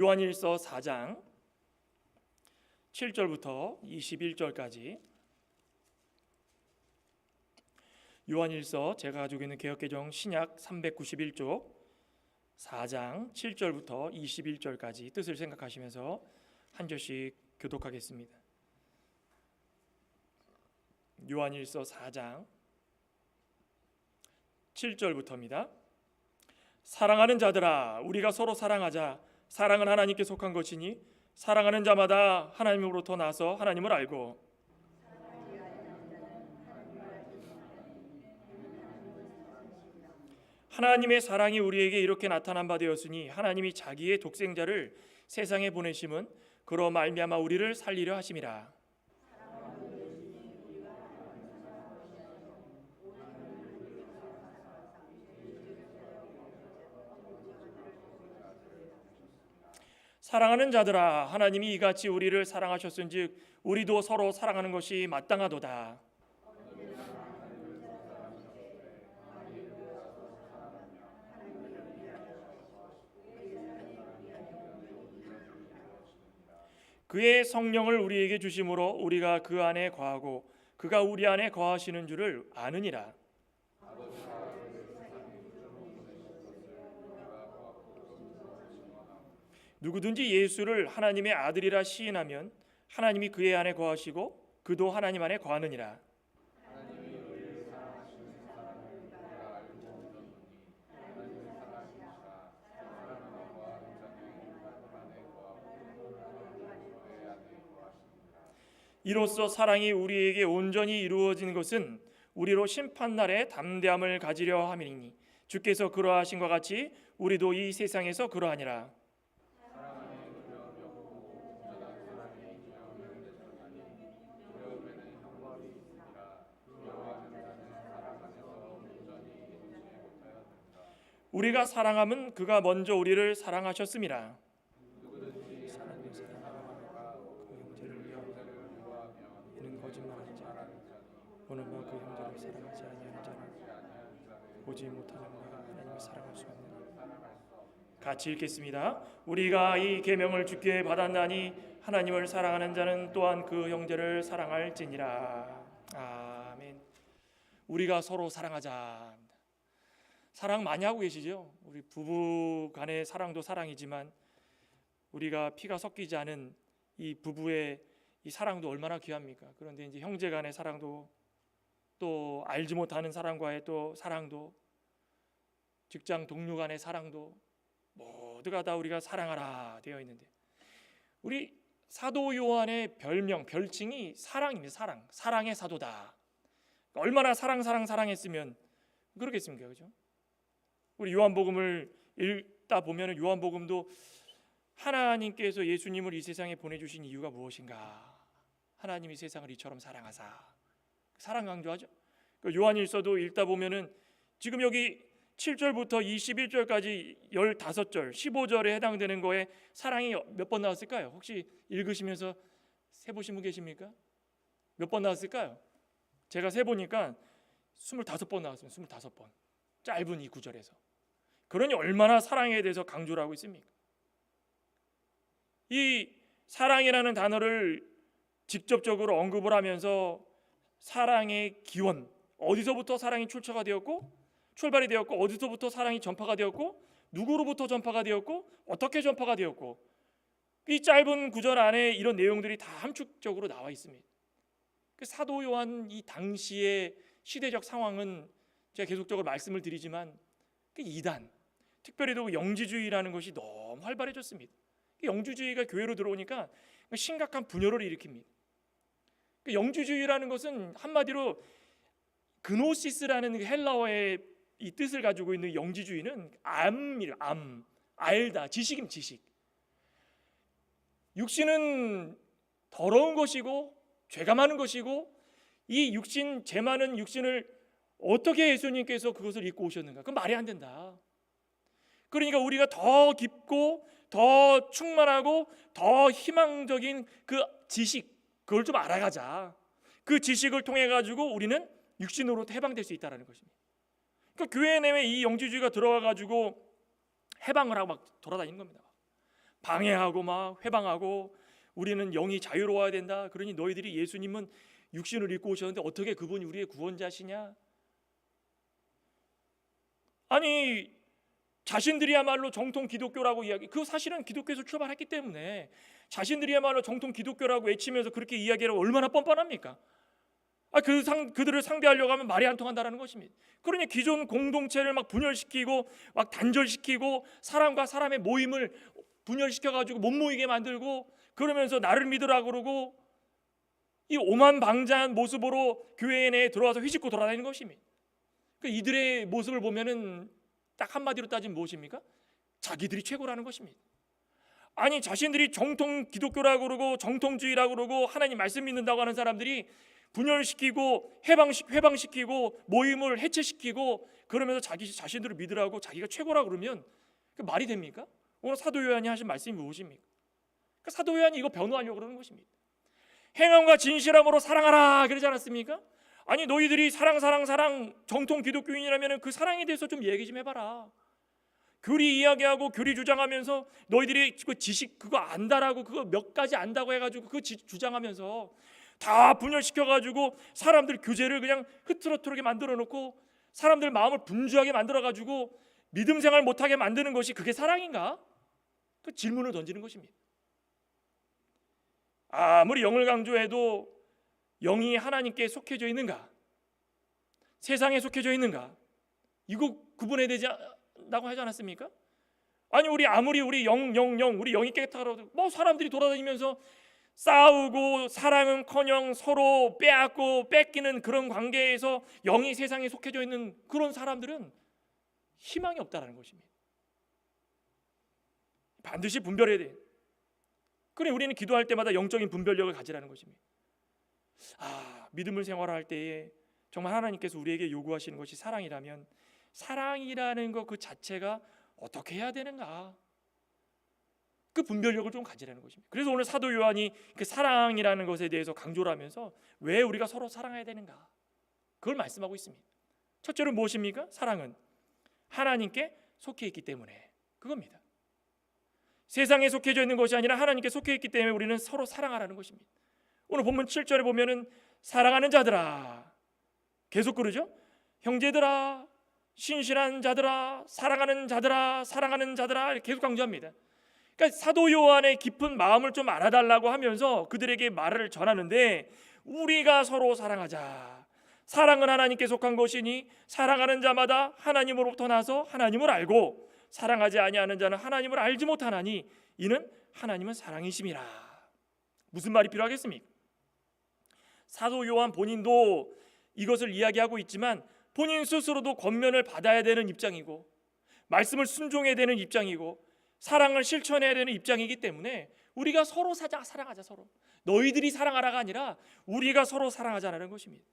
요한일서 4장 7절부터 21절까지 요한일서 제가 가지고 있는 개역개정 신약 391쪽 4장 7절부터 21절까지 뜻을 생각하시면서 한 절씩 교독하겠습니다. 요한일서 4장 7절부터입니다. 사랑하는 자들아, 우리가 서로 사랑하자. 사랑은 하나님께 속한 것이니 사랑하는 자마다 하나님으로부터 나서 하나님을 알고 하나님의 사랑이 우리에게 이렇게 나타난 바 되었으니 하나님이 자기의 독생자를 세상에 보내심은 그로 말미암아 우리를 살리려 하심이라. 사랑하는 자들아, 하나님이 이같이 우리를 사랑하셨은즉 우리도 서로 사랑하는 것이 마땅하도다. 그의 성령을 우리에게 주심으로 우리가 그 안에 거하고 그가 우리 안에 거하시는 줄을 아느니라. 누구든지 예수를 하나님의 아들이라 시인하면 하나님이 그의 안에 거하시고 그도 하나님 안에 거하느니라. 이로써 사랑이 우리에게 온전히 이루어진 것은 우리로 심판날에 담대함을 가지려 함이니 주께서 그러하신 것 같이 우리도 이 세상에서 그러하니라. 우리가 사랑함은 그가 먼저 우리를 사랑하셨음이라. 이는 거짓말하는 자, 오늘 그 형제를 사랑하지 아니하는 자는 보지 못하는 자가 하나님을 사랑할 수 없느니라. 같이 읽겠습니다. 우리가 이 계명을 주께 받았나니 하나님을 사랑하는 자는 또한 그 형제를 사랑할지니라. 아멘. 우리가 서로 사랑하자. 사랑 많이 하고 계시죠? 우리 부부 간의 사랑도 사랑이지만 우리가 피가 섞이지 않은 이 부부의 이 사랑도 얼마나 귀합니까? 그런데 이제 형제 간의 사랑도 또 알지 못하는 사람과의 또 사랑도 직장 동료 간의 사랑도 모두가 다 우리가 사랑하라 되어 있는데 우리 사도 요한의 별칭이 사랑입니다. 사랑의 사도다. 얼마나 사랑했으면 그러겠습니까? 그죠? 우리 요한복음을 읽다 보면 요한복음도 하나님께서 예수님을 이 세상에 보내주신 이유가 무엇인가? 하나님이 세상을 이처럼 사랑하사. 사랑 강조하죠. 요한일서도 읽다 보면은 지금 여기 7절부터 21절까지 15절, 15절에 해당되는 거에 사랑이 몇 번 나왔을까요? 혹시 읽으시면서 세보신 분 계십니까? 몇 번 나왔을까요? 제가 세보니까 25번 나왔습니다. 25번. 짧은 이 구절에서. 그러니 얼마나 사랑에 대해서 강조를 하고 있습니까? 이 사랑이라는 단어를 직접적으로 언급을 하면서 사랑의 기원, 어디서부터 사랑이 출발이 되었고 어디서부터 사랑이 전파가 되었고 누구로부터 전파가 되었고 어떻게 전파가 되었고 이 짧은 구절 안에 이런 내용들이 다 함축적으로 나와 있습니다. 사도 요한 이 당시의 시대적 상황은 제가 계속적으로 말씀을 드리지만 이단, 특별히도 영지주의라는 것이 너무 활발해졌습니다. 영주주의가 교회로 들어오니까 심각한 분열을 일으킵니다. 영주주의라는 것은 한마디로 그노시스라는 헬라어의 이 뜻을 가지고 있는 영지주의는 알다, 지식입니다. 지식. 육신은 더러운 것이고 죄가 많은 것이고 이 죄 많은 육신을 어떻게 예수님께서 그것을 입고 오셨는가? 그건 말이 안 된다. 그러니까 우리가 더 깊고 더 충만하고 더 희망적인 그 지식, 그걸 좀 알아가자. 그 지식을 통해 가지고 우리는 육신으로부터 해방될 수 있다는 것입니다. 그러니까 교회 내에 이 영지주의가 들어와 가지고 해방을 하고 막 돌아다니는 겁니다. 방해하고 막 회방하고 우리는 영이 자유로워야 된다. 그러니 너희들이 예수님은 육신을 입고 오셨는데 어떻게 그분이 우리의 구원자시냐? 아니 자신들이야말로 정통 기독교라고 이야기, 그 사실은 기독교에서 출발했기 때문에 자신들이야말로 정통 기독교라고 외치면서 그렇게 이야기하면 얼마나 뻔뻔합니까? 그들을 상대하려고 하면 말이 안 통한다는 것입니다. 그러니 기존 공동체를 막 분열시키고 막 단절시키고 사람과 사람의 모임을 분열시켜가지고 못 모이게 만들고 그러면서 나를 믿으라 그러고 이 오만방자한 모습으로 교회 내에 들어와서 휘짓고 돌아다니는 것입니다. 이들의 모습을 보면은 딱 한마디로 따지면 무엇입니까? 자기들이 최고라는 것입니다. 아니 자신들이 정통 기독교라고 그러고 정통주의라고 그러고 하나님 말씀 믿는다고 하는 사람들이 분열시키고 회방시키고 모임을 해체시키고 그러면서 자기 자신들을 믿으라고 자기가 최고라고 그러면 그 말이 됩니까? 오늘 사도 요한이 하신 말씀이 무엇입니까? 사도 요한이 이거 변호하려고 그러는 것입니다. 행함과 진실함으로 사랑하라 그러지 않았습니까? 아니 너희들이 사랑 정통 기독교인이라면 그 사랑에 대해서 좀 얘기 좀 해봐라. 교리 이야기하고 교리 주장하면서 너희들이 그 지식 그거 안다라고 그거 몇 가지 안다고 해가지고 그거 주장하면서 다 분열시켜가지고 사람들 교제를 그냥 흐트러트르게 만들어놓고 사람들 마음을 분주하게 만들어가지고 믿음 생활 못하게 만드는 것이 그게 사랑인가? 그 질문을 던지는 것입니다. 아무리 영을 강조해도 영이 하나님께 속해져 있는가? 세상에 속해져 있는가? 이거 구분해야 되지라고 하지 않았습니까? 아니 아무리 우리 우리 영이 깨끗하다고 뭐 사람들이 돌아다니면서 싸우고 사랑은커녕 서로 빼앗고 뺏기는 그런 관계에서 영이 세상에 속해져 있는 그런 사람들은 희망이 없다라는 것입니다. 반드시 분별해야 돼. 그래 우리는 기도할 때마다 영적인 분별력을 가지라는 것입니다. 믿음을 생활할 때에 정말 하나님께서 우리에게 요구하시는 것이 사랑이라면 사랑이라는 것 그 자체가 어떻게 해야 되는가? 그 분별력을 좀 가지라는 것입니다. 그래서 오늘 사도 요한이 그 사랑이라는 것에 대해서 강조를 하면서 왜 우리가 서로 사랑해야 되는가? 그걸 말씀하고 있습니다. 첫째로 무엇입니까? 사랑은 하나님께 속해 있기 때문에 그겁니다. 세상에 속해져 있는 것이 아니라 하나님께 속해 있기 때문에 우리는 서로 사랑하라는 것입니다. 오늘 본문 7절에 보면은 사랑하는 자들아 계속 그러죠. 형제들아 신실한 자들아 사랑하는 자들아 계속 강조합니다. 그러니까 사도 요한의 깊은 마음을 좀 알아달라고 하면서 그들에게 말을 전하는데 우리가 서로 사랑하자. 사랑은 하나님께 속한 것이니 사랑하는 자마다 하나님으로부터 나서 하나님을 알고 사랑하지 아니하는 자는 하나님을 알지 못하나니 이는 하나님은 사랑이심이라. 무슨 말이 필요하겠습니까? 사도 요한 본인도 이것을 이야기하고 있지만 본인 스스로도 권면을 받아야 되는 입장이고 말씀을 순종해야 되는 입장이고 사랑을 실천해야 되는 입장이기 때문에 우리가 서로 사랑하자. 서로 너희들이 사랑하라가 아니라 우리가 서로 사랑하자는 것입니다.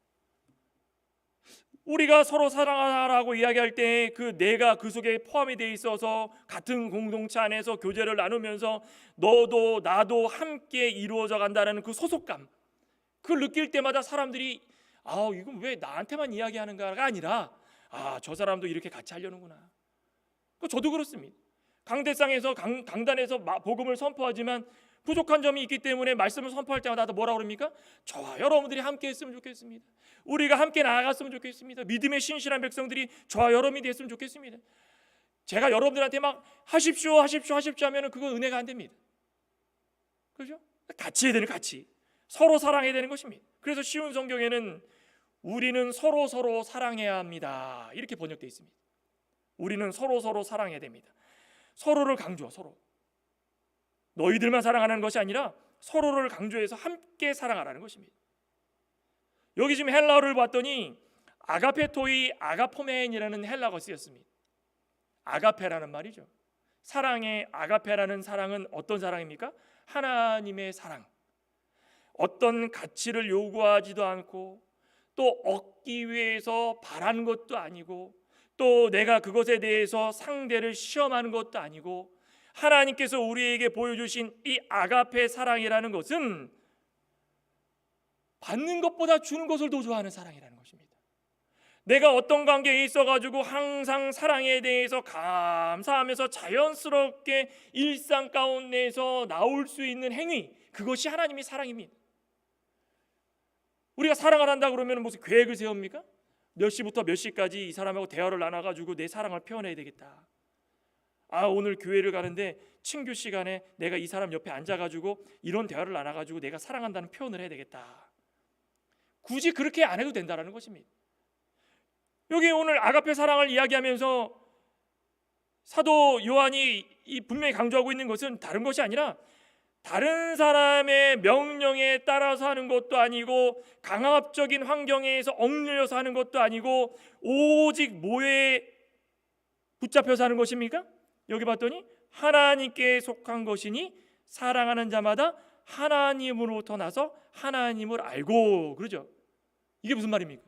우리가 서로 사랑하라고 이야기할 때 그 내가 그 속에 포함이 돼 있어서 같은 공동체 안에서 교제를 나누면서 너도 나도 함께 이루어져 간다는 그 소속감, 그걸 느낄 때마다 사람들이 이건 왜 나한테만 이야기하는가가 아니라 저 사람도 이렇게 같이 하려는구나. 저도 그렇습니다. 강대상에서 강단에서 복음을 선포하지만 부족한 점이 있기 때문에 말씀을 선포할 때마다 뭐라고 그럽니까? 저와 여러분들이 함께 했으면 좋겠습니다. 우리가 함께 나아갔으면 좋겠습니다. 믿음의 신실한 백성들이 저와 여러분이 됐으면 좋겠습니다. 제가 여러분들한테 막 하십시오 하면 그건 은혜가 안 됩니다. 그렇죠? 같이 해야 되는, 같이 서로 사랑해야 되는 것입니다. 그래서 쉬운 성경에는 우리는 서로 사랑해야 합니다 이렇게 번역되어 있습니다. 우리는 서로 사랑해야 됩니다. 서로를 강조, 서로 너희들만 사랑하는 것이 아니라 서로를 강조해서 함께 사랑하라는 것입니다. 여기 지금 헬라어를 봤더니 아가페토이 아가포멘이라는 헬라어가 쓰였습니다. 아가페라는 말이죠. 사랑의 아가페라는 사랑은 어떤 사랑입니까? 하나님의 사랑. 어떤 가치를 요구하지도 않고 또 얻기 위해서 바라는 것도 아니고 또 내가 그것에 대해서 상대를 시험하는 것도 아니고 하나님께서 우리에게 보여주신 이 아가페 사랑이라는 것은 받는 것보다 주는 것을 더 좋아하는 사랑이라는 것입니다. 내가 어떤 관계에 있어가지고 항상 사랑에 대해서 감사하면서 자연스럽게 일상 가운데에서 나올 수 있는 행위, 그것이 하나님의 사랑입니다. 우리가 사랑을 한다 그러면 무슨 계획을 세웁니까? 몇 시부터 몇 시까지 이 사람하고 대화를 나눠가지고 내 사랑을 표현해야 되겠다. 오늘 교회를 가는데 친교 시간에 내가 이 사람 옆에 앉아가지고 이런 대화를 나눠가지고 내가 사랑한다는 표현을 해야 되겠다. 굳이 그렇게 안 해도 된다는 것입니다. 여기 오늘 아가페 사랑을 이야기하면서 사도 요한이 분명히 강조하고 있는 것은 다른 것이 아니라 다른 사람의 명령에 따라서 하는 것도 아니고 강압적인 환경에서 억눌려서 하는 것도 아니고 오직 뭐에 붙잡혀서 하는 것입니까? 여기 봤더니 하나님께 속한 것이니 사랑하는 자마다 하나님으로부터 나서 하나님을 알고, 그러죠? 이게 무슨 말입니까?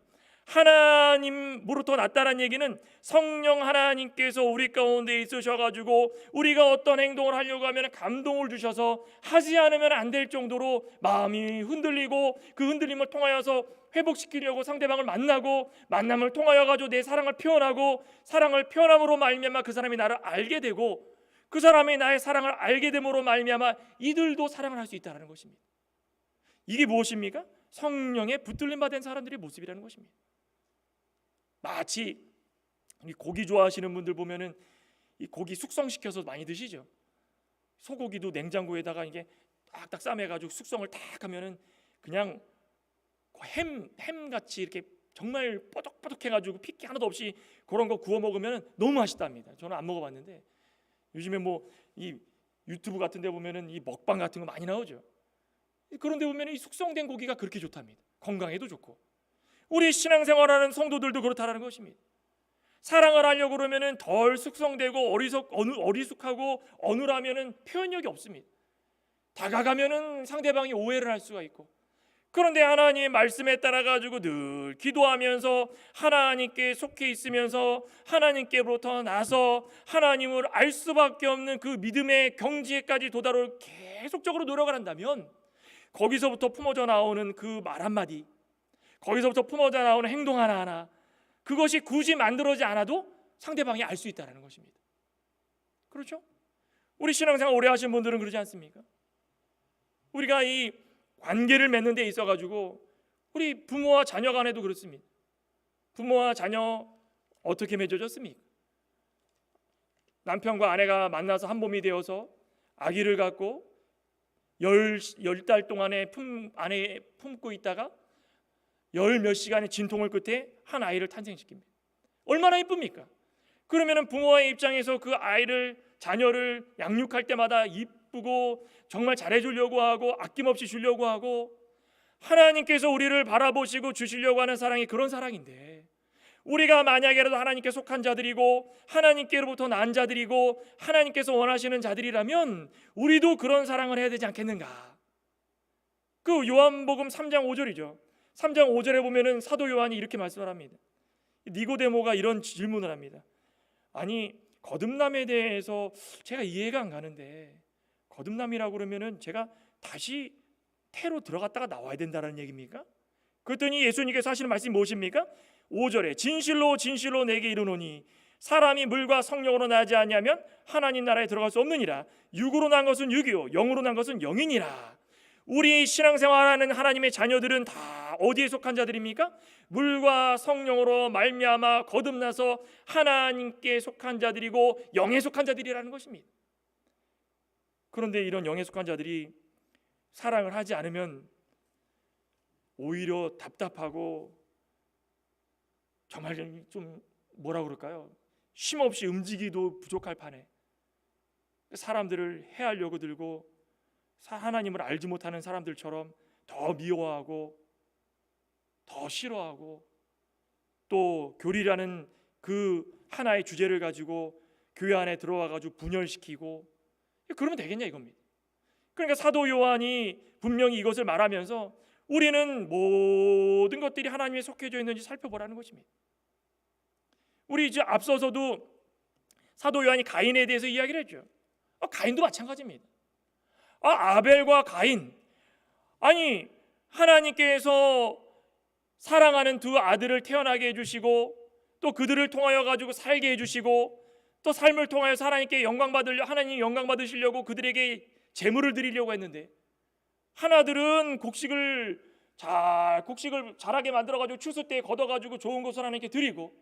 하나님으로부터 났다는 얘기는 성령 하나님께서 우리 가운데 있으셔가지고 우리가 어떤 행동을 하려고 하면 감동을 주셔서 하지 않으면 안 될 정도로 마음이 흔들리고 그 흔들림을 통하여서 회복시키려고 상대방을 만나고 만남을 통하여 가지고 내 사랑을 표현하고 사랑을 표현함으로 말미암아 그 사람이 나를 알게 되고 그 사람이 나의 사랑을 알게 됨으로 말미암아 이들도 사랑을 할 수 있다는 것입니다. 이게 무엇입니까? 성령에 붙들림 받은 사람들의 모습이라는 것입니다. 마치 고기 좋아하시는 분들 보면은 이 고기 숙성시켜서 많이 드시죠. 소고기도 냉장고에다가 이게 딱딱 싸매가지고 숙성을 딱 하면은 그냥 햄 같이 이렇게 정말 뽀득뽀득해가지고 핏기 하나도 없이 그런 거 구워 먹으면 너무 맛있답니다. 저는 안 먹어봤는데 요즘에 뭐 이 유튜브 같은데 보면은 이 먹방 같은 거 많이 나오죠. 그런데 보면 이 숙성된 고기가 그렇게 좋답니다. 건강에도 좋고. 우리 신앙생활하는 성도들도 그렇다라는 것입니다. 사랑을 하려고 그러면은 덜 숙성되고 어리숙하고 어눌하면은 표현력이 없습니다. 다가가면은 상대방이 오해를 할 수가 있고. 그런데 하나님의 말씀에 따라 가지고 늘 기도하면서 하나님께 속해 있으면서 하나님께로부터 나서 하나님을 알 수밖에 없는 그 믿음의 경지에까지 도달을 계속적으로 노력을 한다면 거기서부터 품어져 나오는 그 말 한마디, 거기서부터 품어져 나오는 행동 하나하나, 그것이 굳이 만들어지지 않아도 상대방이 알 수 있다는 것입니다. 그렇죠? 우리 신앙생활 오래 하신 분들은 그러지 않습니까? 우리가 이 관계를 맺는 데 있어 가지고 우리 부모와 자녀 간에도 그렇습니다. 부모와 자녀 어떻게 맺어졌습니까? 남편과 아내가 만나서 한 몸이 되어서 아기를 갖고 열 달 동안에 안에 품고 있다가 열 몇 시간의 진통을 끝에 한 아이를 탄생시킵니다. 얼마나 이쁩니까? 그러면은 부모의 입장에서 그 아이를, 자녀를 양육할 때마다 이쁘고 정말 잘해주려고 하고 아낌없이 주려고 하고 하나님께서 우리를 바라보시고 주시려고 하는 사랑이 그런 사랑인데, 우리가 만약에라도 하나님께 속한 자들이고 하나님께로부터 난 자들이고 하나님께서 원하시는 자들이라면 우리도 그런 사랑을 해야 되지 않겠는가? 그 요한복음 3장 5절이죠. 3장 5절에 보면은 사도 요한이 이렇게 말씀을 합니다. 니고데모가 이런 질문을 합니다. 아니, 거듭남에 대해서 제가 이해가 안 가는데 거듭남이라고 그러면은 제가 다시 태로 들어갔다가 나와야 된다는 얘기입니까? 그랬더니 예수님께서 하시는 말씀이 무엇입니까? 5절에 진실로 진실로 내게 이르노니 사람이 물과 성령으로 나지 아니하면 하나님 나라에 들어갈 수 없느니라. 육으로 난 것은 육이요 영으로 난 것은 영이니라. 우리 신앙생활하는 하나님의 자녀들은 다 어디에 속한 자들입니까? 물과 성령으로 말미암아 거듭나서 하나님께 속한 자들이고 영에 속한 자들이라는 것입니다. 그런데 이런 영에 속한 자들이 사랑을 하지 않으면 오히려 답답하고 정말 좀 뭐라 그럴까요? 쉼없이 움직이도 부족할 판에 사람들을 해하려고 들고 하나님을 알지 못하는 사람들처럼 더 미워하고 더 싫어하고 또 교리라는 그 하나의 주제를 가지고 교회 안에 들어와 가지고 분열시키고, 그러면 되겠냐 이겁니다. 그러니까 사도 요한이 분명히 이것을 말하면서 우리는 모든 것들이 하나님에 속해져 있는지 살펴보라는 것입니다. 우리 이제 앞서서도 사도 요한이 가인에 대해서 이야기를 했죠. 가인도 마찬가지입니다. 아벨과 가인, 아니 하나님께서 사랑하는 두 아들을 태어나게 해주시고 또 그들을 통하여 가지고 살게 해주시고 또 삶을 통하여 하나님께 하나님 영광 받으시려고 그들에게 제물을 드리려고 했는데, 하나들은 곡식을 잘하게 만들어가지고 추수 때 걷어가지고 좋은 것을 하나님께 드리고,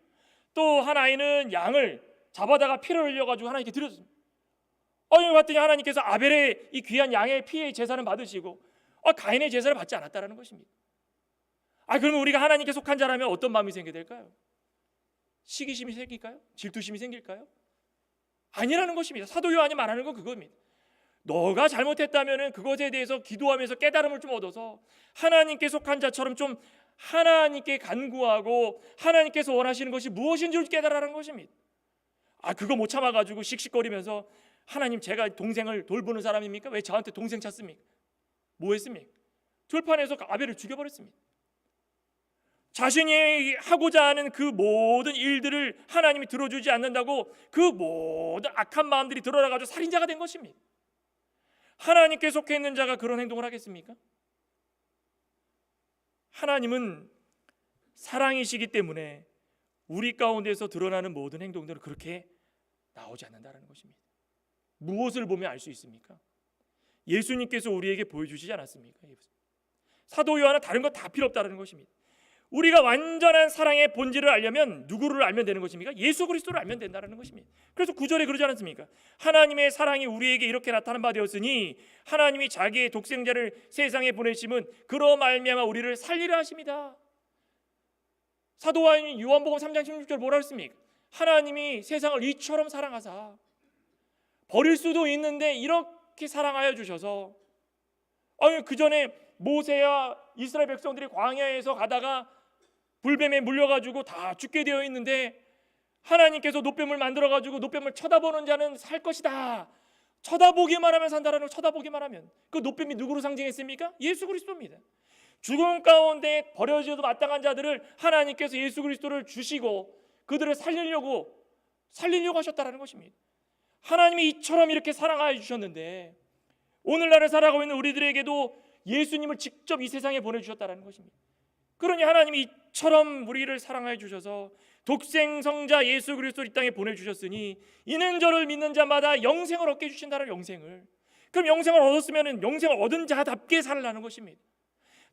또 한 아이는 양을 잡아다가 피를 흘려가지고 하나님께 드렸습니다. 봤더니 하나님께서 아벨의 이 귀한 양의 피의 제사는 받으시고 가인의 제사를 받지 않았다라는 것입니다. 그러면 우리가 하나님께 속한 자라면 어떤 마음이 생기게 될까요? 시기심이 생길까요? 질투심이 생길까요? 아니라는 것입니다. 사도 요한이 말하는 건 그겁니다. 너가 잘못했다면 그것에 대해서 기도하면서 깨달음을 좀 얻어서 하나님께 속한 자처럼 좀 하나님께 간구하고 하나님께서 원하시는 것이 무엇인지를 깨달으라는 것입니다. 그거 못 참아가지고 씩씩거리면서 하나님, 제가 동생을 돌보는 사람입니까? 왜 저한테 동생 찾습니까? 뭐 했습니까? 들판에서 아벨을 죽여버렸습니다. 자신이 하고자 하는 그 모든 일들을 하나님이 들어주지 않는다고 그 모든 악한 마음들이 드러나가지고 살인자가 된 것입니다. 하나님께 속해 있는 자가 그런 행동을 하겠습니까? 하나님은 사랑이시기 때문에 우리 가운데서 드러나는 모든 행동들은 그렇게 나오지 않는다는 것입니다. 무엇을 보면 알 수 있습니까? 예수님께서 우리에게 보여주시지 않았습니까? 사도 요한은 다른 거 다 필요 없다는 것입니다. 우리가 완전한 사랑의 본질을 알려면 누구를 알면 되는 것입니까? 예수 그리스도를 알면 된다는 것입니다. 그래서 9절에 그러지 않았습니까? 하나님의 사랑이 우리에게 이렇게 나타난 바 되었으니 하나님이 자기의 독생자를 세상에 보내심은 그로 말미암아 우리를 살리려 하십니다. 사도 요한복음 3장 16절 뭐라 했습니까? 하나님이 세상을 이처럼 사랑하사, 버릴 수도 있는데 이렇게 사랑하여 주셔서, 그 전에 모세와 이스라엘 백성들이 광야에서 가다가 불뱀에 물려가지고 다 죽게 되어 있는데 하나님께서 노뱀을 만들어가지고 노뱀을 쳐다보는 자는 살 것이다, 쳐다보기만 하면 산다라는 거. 쳐다보기만 하면 그 노뱀이 누구로 상징했습니까? 예수 그리스도입니다. 죽음 가운데 버려져도 마땅한 자들을 하나님께서 예수 그리스도를 주시고 그들을 살리려고 하셨다라는 것입니다. 하나님이 이처럼 이렇게 사랑하여 주셨는데 오늘날을 살아가고 있는 우리들에게도 예수님을 직접 이 세상에 보내주셨다는 것입니다. 그러니 하나님이 이처럼 우리를 사랑하여 주셔서 독생성자 예수 그리스도를 이 땅에 보내주셨으니 이는 저를 믿는 자마다 영생을 얻게 해주신다는 영생을. 그럼 영생을 얻었으면 영생을 얻은 자답게 살라는 것입니다.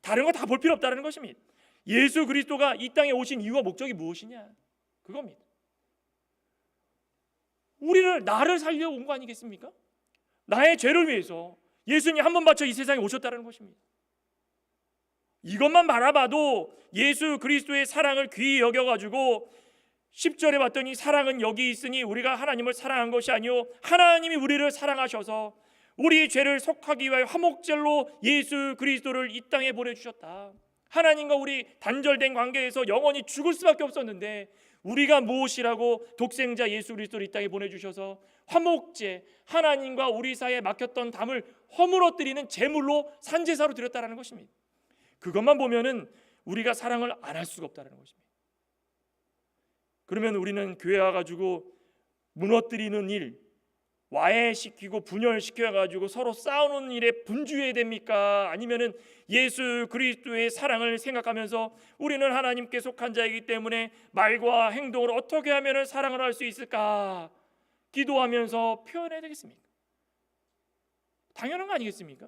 다른 거 다 볼 필요 없다는 것입니다. 예수 그리스도가 이 땅에 오신 이유와 목적이 무엇이냐, 그겁니다. 나를 살려 온 거 아니겠습니까? 나의 죄를 위해서 예수님이 한 번 바쳐 이 세상에 오셨다는 것입니다. 이것만 바라봐도 예수 그리스도의 사랑을 귀히 여겨가지고 10절에 봤더니 사랑은 여기 있으니 우리가 하나님을 사랑한 것이 아니요 하나님이 우리를 사랑하셔서 우리 죄를 속하기 위하여 화목제로 예수 그리스도를 이 땅에 보내주셨다. 하나님과 우리 단절된 관계에서 영원히 죽을 수밖에 없었는데 우리가 무엇이라고 독생자 예수 그리스도를 이 땅에 보내주셔서 화목제, 하나님과 우리 사이에 막혔던 담을 허물어뜨리는 제물로 산제사로 드렸다는 것입니다. 그것만 보면은 우리가 사랑을 안 할 수가 없다는 것입니다. 그러면 우리는 교회 와가지고 무너뜨리는 일, 와해시키고 분열시켜가지고 서로 싸우는 일에 분주해야 됩니까? 아니면은 예수 그리스도의 사랑을 생각하면서 우리는 하나님께 속한 자이기 때문에 말과 행동으로 어떻게 하면 사랑을 할 수 있을까? 기도하면서 표현해야 되겠습니까? 당연한 거 아니겠습니까?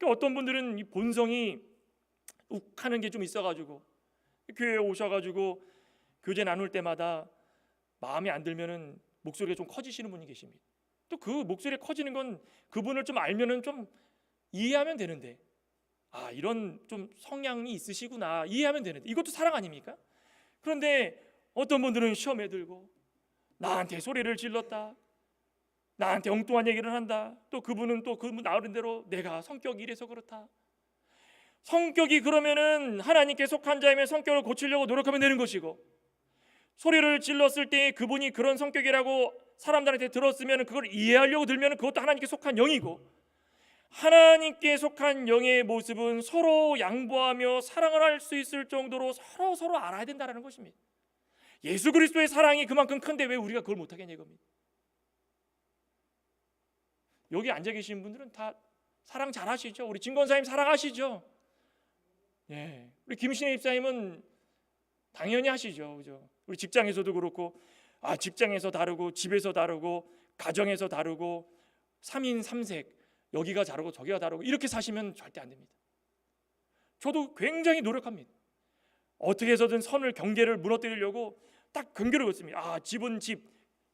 어떤 분들은 이 본성이 욱하는 게 좀 있어가지고 교회에 오셔가지고 교제 나눌 때마다 마음에 안 들면은 목소리가 좀 커지시는 분이 계십니다. 또 그 목소리 커지는 건 그분을 좀 알면은 좀 이해하면 되는데, 이런 좀 성향이 있으시구나 이해하면 되는데, 이것도 사랑 아닙니까? 그런데 어떤 분들은 시험에 들고 나한테 소리를 질렀다, 나한테 엉뚱한 얘기를 한다, 또 그분은 또 그분 나름대로 내가 성격이 이래서 그렇다. 성격이 그러면은 하나님께 속한 자이면 성격을 고치려고 노력하면 되는 것이고, 소리를 질렀을 때 그분이 그런 성격이라고 사람들한테 들었으면 그걸 이해하려고 들면 그것도 하나님께 속한 영이고, 하나님께 속한 영의 모습은 서로 양보하며 사랑을 할 수 있을 정도로 서로 알아야 된다는 것입니다. 예수 그리스도의 사랑이 그만큼 큰데 왜 우리가 그걸 못하겠냐 이겁니다. 여기 앉아 계신 분들은 다 사랑 잘하시죠? 우리 진권사님 사랑하시죠? 예, 우리 김신혜 집사님은 당연히 하시죠, 그죠? 우리 직장에서도 그렇고, 직장에서 다르고, 집에서 다르고, 가정에서 다르고, 3인 3색, 여기가 다르고 저기가 다르고 이렇게 사시면 절대 안 됩니다. 저도 굉장히 노력합니다. 어떻게 해서든 선을 경계를 무너뜨리려고 딱 경계를 걷습니다. 집은 집,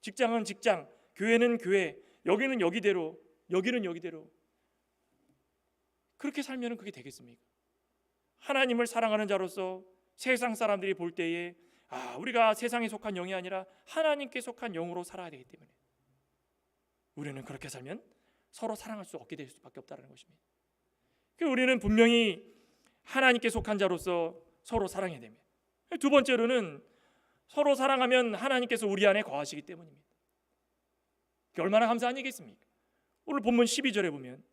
직장은 직장, 교회는 교회, 여기는 여기대로, 여기는 여기대로. 그렇게 살면 그게 되겠습니까? 하나님을 사랑하는 자로서 세상 사람들이 볼 때에 우리가 세상에 속한 영이 아니라 하나님께 속한 영으로 살아야 되기 때문에 우리는 그렇게 살면 서로 사랑할 수 없게 될 수밖에 없다는 것입니다. 우리는 분명히 하나님께 속한 자로서 서로 사랑해야 됩니다. 두 번째로는 서로 사랑하면 하나님께서 우리 안에 거하시기 때문입니다. 얼마나 감사한 얘기겠습니까? 오늘 본문 12절에 보면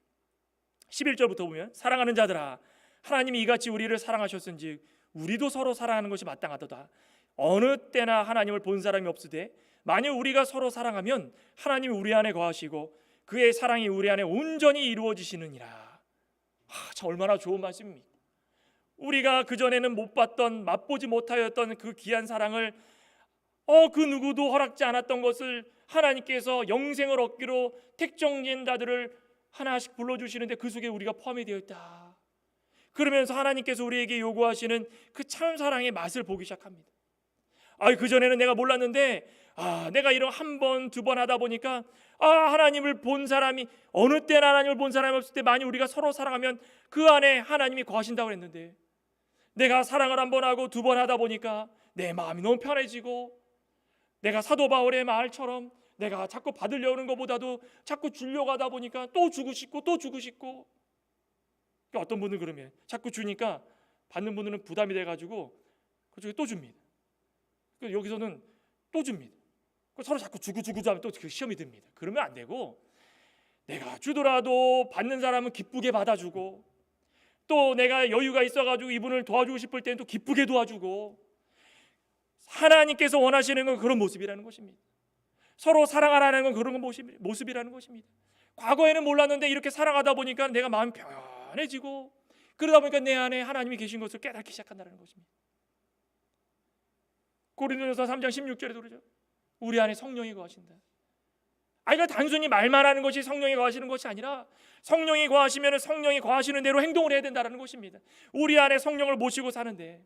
11절부터 보면 사랑하는 자들아 하나님이 이같이 우리를 사랑하셨은즉 우리도 서로 사랑하는 것이 마땅하도다. 어느 때나 하나님을 본 사람이 없으되 만일 우리가 서로 사랑하면 하나님이 우리 안에 거하시고 그의 사랑이 우리 안에 온전히 이루어지시느니라. 참 얼마나 좋은 말씀입니까? 우리가 그전에는 못 봤던, 맛보지 못하였던 그 귀한 사랑을 그 누구도 허락지 않았던 것을 하나님께서 영생을 얻기로 택정된 자들을 하나씩 불러주시는데 그 속에 우리가 포함이 되어 있다. 그러면서 하나님께서 우리에게 요구하시는 그 참 사랑의 맛을 보기 시작합니다. 그전에는 내가 몰랐는데 내가 이런 한 번, 두 번 하다 보니까 하나님을 본 사람이 어느 때나 하나님을 본 사람이 없을 때 만약 우리가 서로 사랑하면 그 안에 하나님이 거하신다고 했는데 내가 사랑을 한 번 하고 두 번 하다 보니까 내 마음이 너무 편해지고 내가 사도 바울의 말처럼 내가 자꾸 받으려는 것보다도 자꾸 주려고 하다 보니까 또 주고 싶고 또 주고 싶고 어떤 분은 그러면 자꾸 주니까 받는 분들은 부담이 돼가지고 그쪽에 또 줍니다. 여기서는 또 줍니다. 서로 자꾸 주고 하면 또 시험이 듭니다. 그러면 안 되고 내가 주더라도 받는 사람은 기쁘게 받아주고 또 내가 여유가 있어가지고 이분을 도와주고 싶을 때는 또 기쁘게 도와주고 하나님께서 원하시는 건 그런 모습이라는 것입니다. 서로 사랑하라는 건 그런 모습이라는 것입니다. 과거에는 몰랐는데 이렇게 사랑하다 보니까 내가 마음이 편해지고 그러다 보니까 내 안에 하나님이 계신 것을 깨닫기 시작한다는 것입니다. 고린도전서 3장 16절에도 그러죠. 우리 안에 성령이 거하신다. 그러니까 단순히 말만 하는 것이 성령이 거하시는 것이 아니라 성령이 거하시면 성령이 거하시는 대로 행동을 해야 된다는 것입니다. 우리 안에 성령을 모시고 사는데,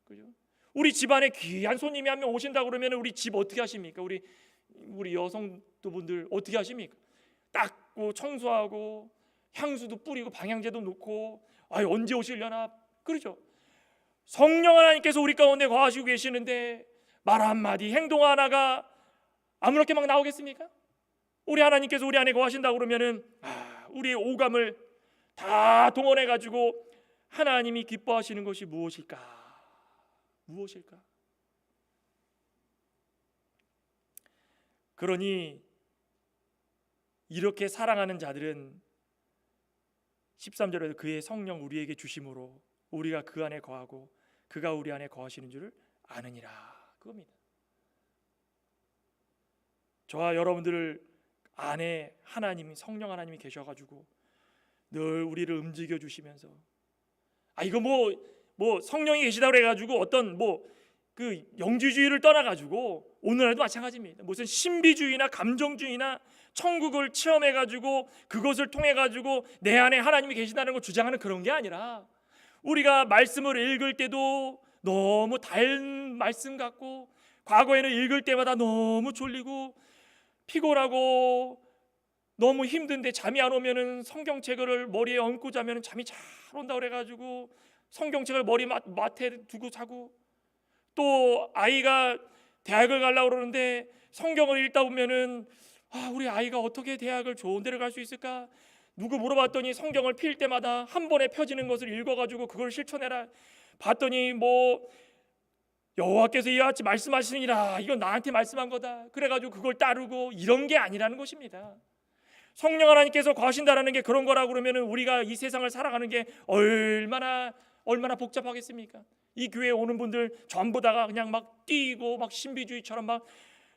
그죠? 우리 집안에 귀한 손님이 한 명 오신다 그러면 우리 집 어떻게 하십니까? 우리 여성분들 어떻게 하십니까? 닦고 청소하고 향수도 뿌리고 방향제도 놓고 언제 오시려나 그러죠. 성령 하나님께서 우리 가운데 거하시고 계시는데 말 한마디 행동 하나가 아무렇게 막 나오겠습니까? 우리 하나님께서 우리 안에 거하신다고 그러면은 우리의 오감을 다 동원해 가지고 하나님이 기뻐하시는 것이 무엇일까? 그러니 이렇게 사랑하는 자들은 13절에도 그의 성령 우리에게 주심으로 우리가 그 안에 거하고 그가 우리 안에 거하시는 줄을 아느니라. 그겁니다. 저와 여러분들 안에 하나님이 성령 하나님이 계셔가지고 늘 우리를 움직여 주시면서 이거 뭐 성령이 계시다고 해가지고 어떤 그 영지주의를 떠나가지고 오늘날도 마찬가지입니다. 무슨 신비주의나 감정주의나 천국을 체험해가지고 그것을 통해가지고 내 안에 하나님이 계신다는 걸 주장하는 그런 게 아니라 우리가 말씀을 읽을 때도 너무 달 말씀 같고 과거에는 읽을 때마다 너무 졸리고 피곤하고 너무 힘든데 잠이 안 오면은 성경책을 머리에 얹고 자면 잠이 잘 온다 그래가지고 성경책을 머리 맡에 두고 자고 또 아이가 대학을 가려고 그러는데 성경을 읽다 보면은 우리 아이가 어떻게 대학을 좋은 데를 갈 수 있을까? 누구 물어봤더니 성경을 필 때마다 한 번에 펴지는 것을 읽어가지고 그걸 실천해라. 봤더니 여호와께서 이와 같이 말씀하시니라. 이건 나한테 말씀한 거다. 그래가지고 그걸 따르고 이런 게 아니라는 것입니다. 성령 하나님께서 거하신다라는 게 그런 거라고 그러면은 우리가 이 세상을 살아가는 게 얼마나 복잡하겠습니까? 이 교회에 오는 분들 전부 다가 그냥 막 뛰고 막 신비주의처럼 막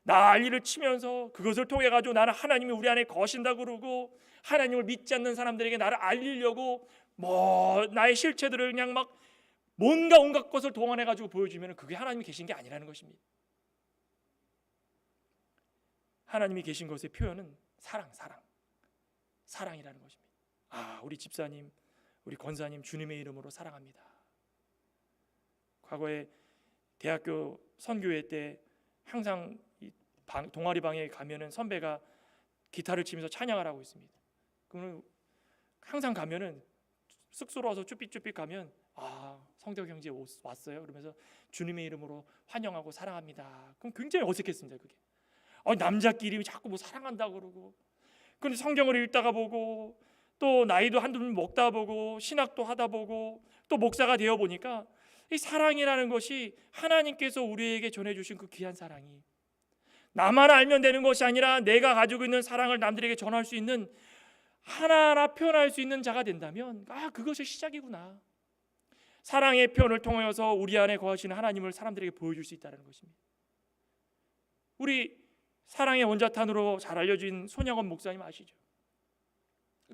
난리를 치면서 그것을 통해 가지고 나는 하나님이 우리 안에 거하신다고 그러고 하나님을 믿지 않는 사람들에게 나를 알리려고 나의 실체들을 그냥 막 뭔가 온갖 것을 동원해 가지고 보여주면 그게 하나님이 계신 게 아니라는 것입니다. 하나님이 계신 것의 표현은 사랑이라는 것입니다. 우리 집사님, 우리 권사님 주님의 이름으로 사랑합니다. 과거에 대학교 선교회 때 항상 동아리 방에 가면은 선배가 기타를 치면서 찬양을 하고 있습니다. 그러면 항상 가면은 쑥스러워서 쭈삣쭈삣 가면 성덕 형제 왔어요. 그러면서 주님의 이름으로 환영하고 사랑합니다. 그럼 굉장히 어색했습니다. 그게 남자끼리 자꾸 뭐 사랑한다고 그러고, 근데 성경을 읽다가 보고 또 나이도 한두 번 먹다 보고 신학도 하다 보고 또 목사가 되어 보니까 이 사랑이라는 것이 하나님께서 우리에게 전해주신 그 귀한 사랑이 나만 알면 되는 것이 아니라 내가 가지고 있는 사랑을 남들에게 전할 수 있는, 하나하나 표현할 수 있는 자가 된다면 그것이 시작이구나. 사랑의 표현을 통하여서 우리 안에 거하시는 하나님을 사람들에게 보여줄 수 있다는 것입니다. 우리 사랑의 원자탄으로 잘 알려진 손양원 목사님 아시죠?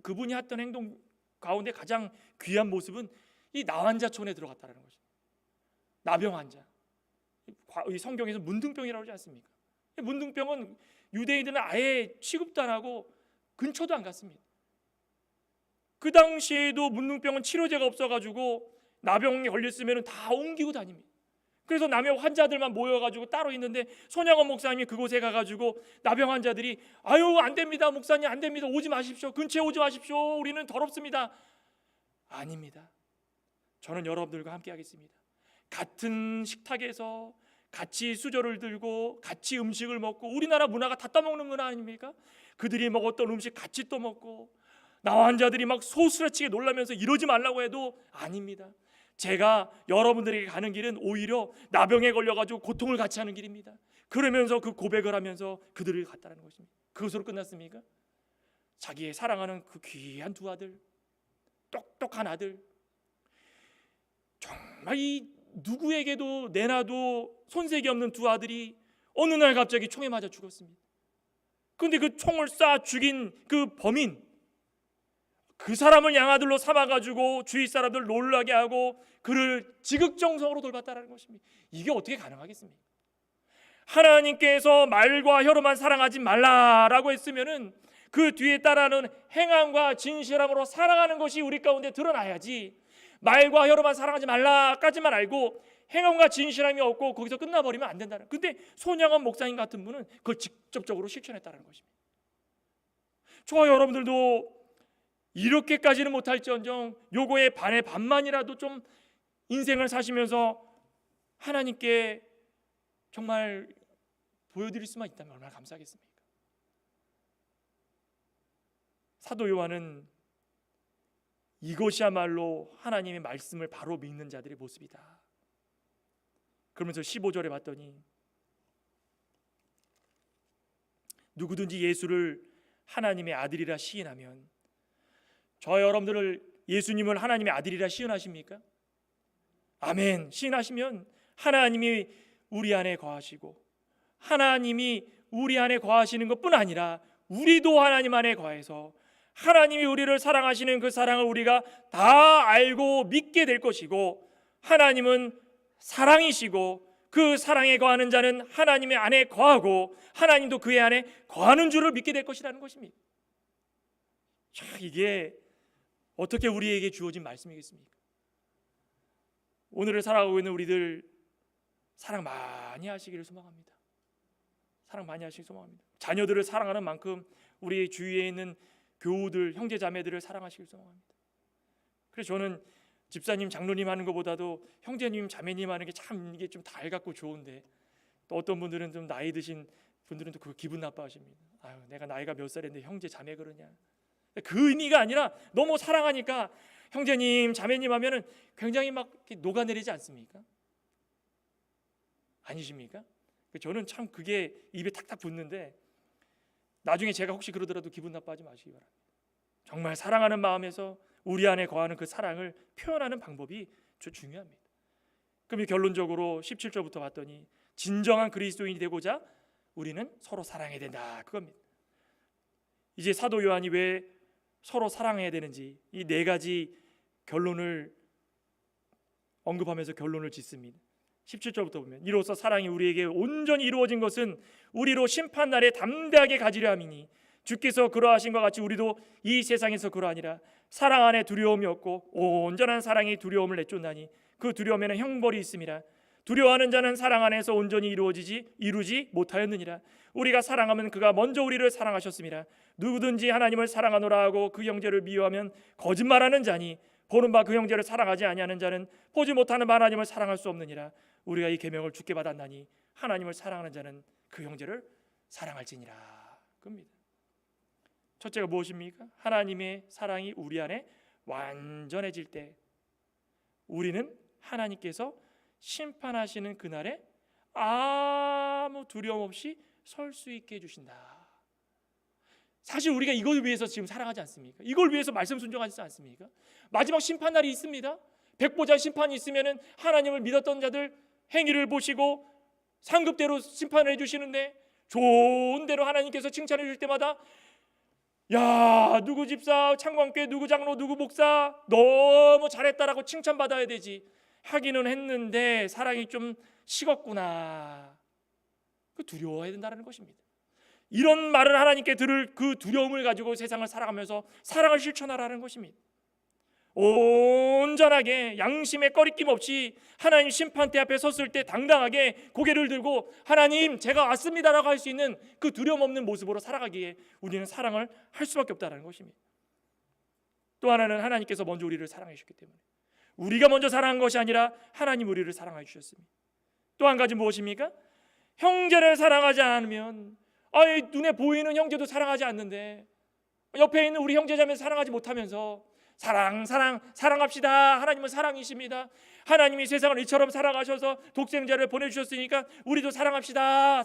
그분이 했던 행동 가운데 가장 귀한 모습은 이 나환자촌에 들어갔다는 것입니다. 나병 환자. 이 성경에서 문둥병이라고 하지 않습니까? 문둥병은 유대인들은 아예 취급도 안 하고 근처도 안 갔습니다. 그 당시에도 문둥병은 치료제가 없어가지고 나병에 걸렸으면 다 옮기고 다닙니다. 그래서 나병 환자들만 모여가지고 따로 있는데 손양원 목사님이 그곳에 가가지고 나병 환자들이 안 됩니다 목사님, 안 됩니다, 오지 마십시오, 근처에 오지 마십시오, 우리는 더럽습니다. 아닙니다. 저는 여러분들과 함께 하겠습니다. 같은 식탁에서 같이 수저를 들고 같이 음식을 먹고, 우리나라 문화가 다 떠먹는 문화 아닙니까? 그들이 먹었던 음식 같이 떠먹고, 나 환자들이 막 소스라치게 놀라면서 이러지 말라고 해도 아닙니다. 제가 여러분들에게 가는 길은 오히려 나병에 걸려가지고 고통을 같이 하는 길입니다. 그러면서 그 고백을 하면서 그들을 갔다는 것입니다. 그것으로 끝났습니까? 자기의 사랑하는 그 귀한 두 아들, 똑똑한 아들, 정말 이 누구에게도 내놔도 손색이 없는 두 아들이 어느 날 갑자기 총에 맞아 죽었습니다. 그런데 그 총을 쏴 죽인 그 범인, 그 사람을 양아들로 삼아가지고 주위 사람들 놀라게 하고 그를 지극정성으로 돌봤다는 것입니다. 이게 어떻게 가능하겠습니까? 하나님께서 말과 혀로만 사랑하지 말라라고 했으면은 그 뒤에 따르는 행함과 진실함으로 사랑하는 것이 우리 가운데 드러나야지, 말과 혀로만 사랑하지 말라까지만 알고 행함과 진실함이 없고 거기서 끝나버리면 안 된다는. 근데 손양원 목사님 같은 분은 그걸 직접적으로 실천했다는 것입니다. 저와 여러분들도 이렇게까지는 못할지언정 요거에 반의 반만이라도 좀 인생을 사시면서 하나님께 정말 보여드릴 수만 있다면 얼마나 감사하겠습니까? 사도 요한은 이것이야말로 하나님의 말씀을 바로 믿는 자들의 모습이다 그러면서 15절에 봤더니 누구든지 예수를 하나님의 아들이라 시인하면, 저 여러분들을 예수님을 하나님의 아들이라 시인하십니까? 아멘. 시인하시면 하나님이 우리 안에 거하시고, 하나님이 우리 안에 거하시는 것뿐 아니라 우리도 하나님 안에 거해서 하나님이 우리를 사랑하시는 그 사랑을 우리가 다 알고 믿게 될 것이고, 하나님은 사랑이시고 그 사랑에 거하는 자는 하나님의 안에 거하고 하나님도 그의 안에 거하는 줄을 믿게 될 것이라는 것입니다. 자, 이게 어떻게 우리에게 주어진 말씀이겠습니까? 오늘을 살아가고 있는 우리들 사랑 많이 하시기를 소망합니다. 사랑 많이 하시길 소망합니다. 자녀들을 사랑하는 만큼 우리 주위에 있는 교우들, 형제 자매들을 사랑하시길 소망합니다. 그래서 저는 집사님, 장로님 하는 것보다도 형제님, 자매님 하는 게 참 이게 좀 달갑고 좋은데, 또 어떤 분들은 좀 나이 드신 분들은 또 그거 기분 나빠하십니다. 내가 나이가 몇 살인데 형제 자매 그러냐. 그 의미가 아니라 너무 사랑하니까 형제님, 자매님 하면은 굉장히 막 이렇게 녹아내리지 않습니까? 아니십니까? 저는 참 그게 입에 탁탁 붙는데, 나중에 제가 혹시 그러더라도 기분 나빠하지 마시기 바랍니다. 정말 사랑하는 마음에서 우리 안에 거하는 그 사랑을 표현하는 방법이 중요합니다. 그럼 결론적으로 17절부터 봤더니 진정한 그리스도인이 되고자 우리는 서로 사랑해야 된다, 그겁니다. 이제 사도 요한이 왜 서로 사랑해야 되는지 이 네 가지 결론을 언급하면서 결론을 짓습니다. 17절부터 보면 이로써 사랑이 우리에게 온전히 이루어진 것은 우리로 심판날에 담대하게 가지려 함이니 주께서 그러하신 것 같이 우리도 이 세상에서 그러하니라. 사랑 안에 두려움이 없고 온전한 사랑이 두려움을 내쫓나니 그 두려움에는 형벌이 있음이라. 두려워하는 자는 사랑 안에서 온전히 이루지 못하였느니라. 우리가 사랑하면 그가 먼저 우리를 사랑하셨음이라. 누구든지 하나님을 사랑하노라 하고 그 형제를 미워하면 거짓말하는 자니 보는 바 그 형제를 사랑하지 아니하는 자는 보지 못하는 바 하나님을 사랑할 수 없느니라. 우리가 이 계명을 주께 받았나니 하나님을 사랑하는 자는 그 형제를 사랑할지니라. 그겁니다. 첫째가 무엇입니까? 하나님의 사랑이 우리 안에 완전해질 때 우리는 하나님께서 심판하시는 그날에 아무 두려움 없이 설 수 있게 해주신다. 사실 우리가 이걸 위해서 지금 살아가지 않습니까? 이걸 위해서 말씀 순종하지 않습니까? 마지막 심판날이 있습니다. 백보자 심판이 있으면 하나님을 믿었던 자들 행위를 보시고 상급대로 심판을 해주시는데 좋은 대로 하나님께서 칭찬해 줄 때마다 야 누구 집사, 창광교회 누구 장로, 누구 목사 너무 잘했다라고 칭찬받아야 되지. 하기는 했는데 사랑이 좀 식었구나. 그 두려워해야 된다는 것입니다. 이런 말을 하나님께 들을 그 두려움을 가지고 세상을 살아가면서 사랑을 실천하라는 것입니다. 온전하게 양심에 꺼리낌 없이 하나님 심판대 앞에 섰을 때 당당하게 고개를 들고 하나님 제가 왔습니다라고 할 수 있는 그 두려움 없는 모습으로 살아가기에 우리는 사랑을 할 수밖에 없다는 것입니다. 또 하나는 하나님께서 먼저 우리를 사랑해 주셨기 때문에 우리가 먼저 사랑한 것이 아니라 하나님 우리를 사랑해 주셨습니다. 또 한 가지 무엇입니까? 형제를 사랑하지 않으면 눈에 보이는 형제도 사랑하지 않는데 옆에 있는 우리 형제자매 사랑하지 못하면서 사랑합시다. 하나님은 사랑이십니다. 하나님이 세상을 이처럼 사랑하셔서 독생자를 보내주셨으니까 우리도 사랑합시다.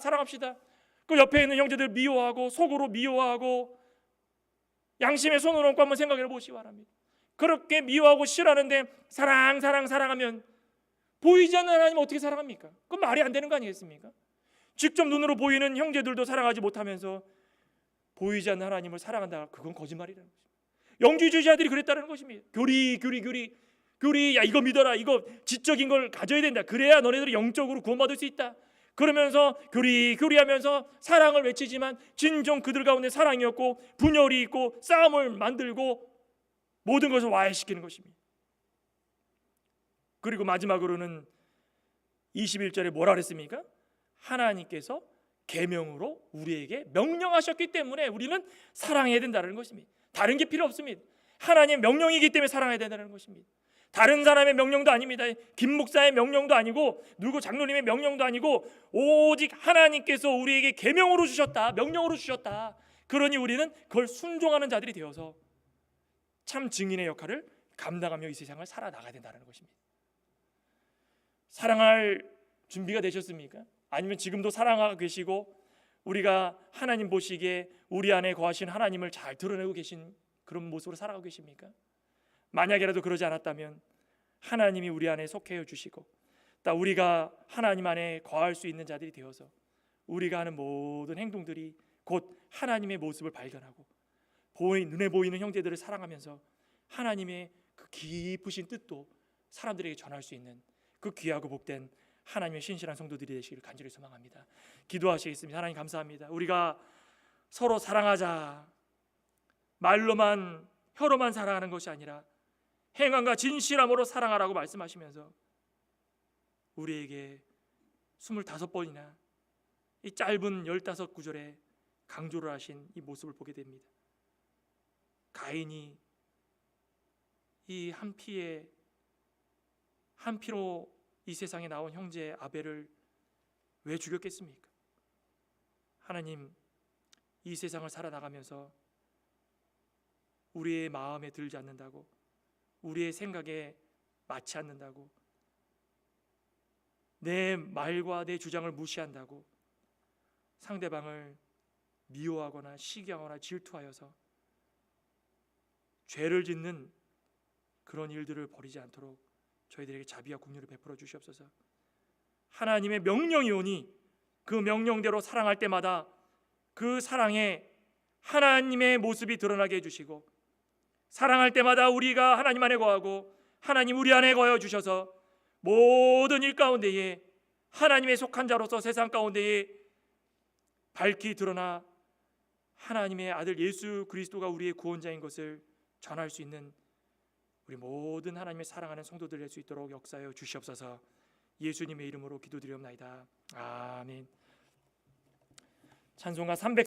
그 옆에 있는 형제들 미워하고 속으로 미워하고 양심의 손을 얹고 한번 생각해 보시기 바랍니다. 그렇게 미워하고 싫어하는데 사랑하면 보이지 않는 하나님 어떻게 사랑합니까? 그건 말이 안 되는 거 아니겠습니까? 직접 눈으로 보이는 형제들도 사랑하지 못하면서 보이지 않는 하나님을 사랑한다. 그건 거짓말이라는 거죠. 영주주의자들이 그랬다는 것입니다. 교리 야 이거 믿어라. 이거 지적인 걸 가져야 된다. 그래야 너네들이 영적으로 구원받을 수 있다. 그러면서 교리하면서 사랑을 외치지만 진정 그들 가운데 사랑이 없고 분열이 있고 싸움을 만들고 모든 것을 와해시키는 것입니다. 그리고 마지막으로는 21절에 뭐라 그랬습니까? 하나님께서 계명으로 우리에게 명령하셨기 때문에 우리는 사랑해야 된다는 것입니다. 다른 게 필요 없습니다. 하나님의 명령이기 때문에 사랑해야 된다는 것입니다. 다른 사람의 명령도 아닙니다. 김 목사의 명령도 아니고 누구 장로님의 명령도 아니고 오직 하나님께서 우리에게 계명으로 주셨다. 명령으로 주셨다. 그러니 우리는 그걸 순종하는 자들이 되어서 참 증인의 역할을 감당하며 이 세상을 살아나가야 된다는 것입니다. 사랑할 준비가 되셨습니까? 아니면 지금도 사랑하고 계시고 우리가 하나님 보시기에 우리 안에 거하신 하나님을 잘 드러내고 계신 그런 모습으로 살아가고 계십니까? 만약이라도 그러지 않았다면 하나님이 우리 안에 속해 주시고 또 우리가 하나님 안에 거할 수 있는 자들이 되어서 우리가 하는 모든 행동들이 곧 하나님의 모습을 발견하고 눈에 보이는 형제들을 사랑하면서 하나님의 그 깊으신 뜻도 사람들에게 전할 수 있는 그 귀하고 복된 하나님의 신실한 성도들이 되시기를 간절히 소망합니다. 기도하시겠습니다. 하나님 감사합니다. 우리가 서로 사랑하자 말로만 혀로만 사랑하는 것이 아니라 행함과 진실함으로 사랑하라고 말씀하시면서 우리에게 25번이나 이 짧은 15구절에 강조를 하신 이 모습을 보게 됩니다. 가인이 이 한 피로 이 세상에 나온 형제 아벨을 왜 죽였겠습니까? 하나님, 이 세상을 살아나가면서 우리의 마음에 들지 않는다고, 우리의 생각에 맞지 않는다고, 내 말과 내 주장을 무시한다고 상대방을 미워하거나 시기하거나 질투하여서 죄를 짓는 그런 일들을 벌이지 않도록 저희들에게 자비와 긍휼을 베풀어 주시옵소서. 하나님의 명령이 오니 그 명령대로 사랑할 때마다 그 사랑에 하나님의 모습이 드러나게 해주시고, 사랑할 때마다 우리가 하나님 안에 거하고 하나님 우리 안에 거하여 주셔서 모든 일 가운데에 하나님의 속한 자로서 세상 가운데에 밝히 드러나 하나님의 아들 예수 그리스도가 우리의 구원자인 것을 전할 수 있는 우리 모든 하나님의 사랑하는 성도들 될 수 있도록 역사하여 주시옵소서. 예수님의 이름으로 기도드리옵나이다. 아멘. 찬송가 300